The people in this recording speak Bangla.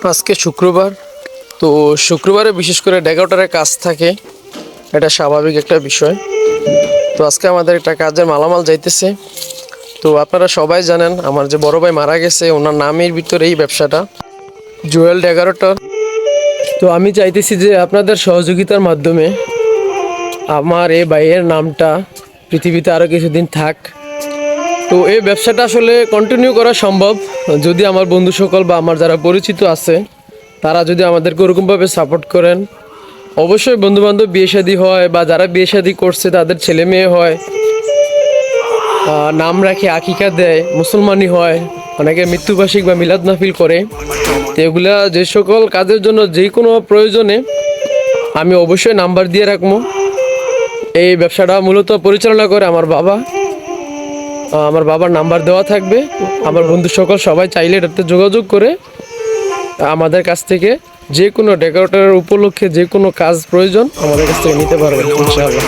আজকে শুক্রবার। তো শুক্রবারে বিশেষ করে ডেকোরেটরের কাজ থাকে, এটা স্বাভাবিক একটা বিষয়। তো আজকে আমাদের একটা কাজের মালামাল যাইতেছে। তো আপনারা সবাই জানেন আমার যে বড় ভাই মারা গেছে, ওনার নামের ভিতরে এই ব্যবসাটা জুয়েল ডেকোরেটর। তো আমি চাইতেছি যে আপনাদের সহযোগিতার মাধ্যমে আমার এই ভাইয়ের নামটা পৃথিবীতে আরও কিছুদিন থাক। তো এই ব্যবসাটা আসলে কন্টিনিউ করা সম্ভব যদি আমার বন্ধু সকল বা আমার যারা পরিচিত আছে তারা যদি আমাদেরকে ওরকমভাবে সাপোর্ট করেন। অবশ্যই বন্ধুবান্ধব বিয়ে শাদী হয় বা যারা বিয়ে শাদী করছে তাদের ছেলে মেয়ে হয়, নাম রাখে, আকিকা দেয়, মুসলমানি হয়, অনেকে মৃত্যুবার্ষিক বা মিলাদ মাহফিল করে। তো এগুলা যে সকল কাজের জন্য যে কোনো প্রয়োজনে আমি অবশ্যই নাম্বার দিয়ে রাখবো। এই ব্যবসাটা মূলত পরিচালনা করে আমার বাবা। আমার বাবার নাম্বার দেওয়া থাকবে। আমার বন্ধু সকল সবাই চাইলে এটাতে যোগাযোগ করে আমাদের কাছ থেকে যে কোনো ডেকোরেটরের উপলক্ষে যে কোনো কাজ প্রয়োজন আমাদের কাছ থেকে নিতে পারবেন ইনশাআল্লাহ।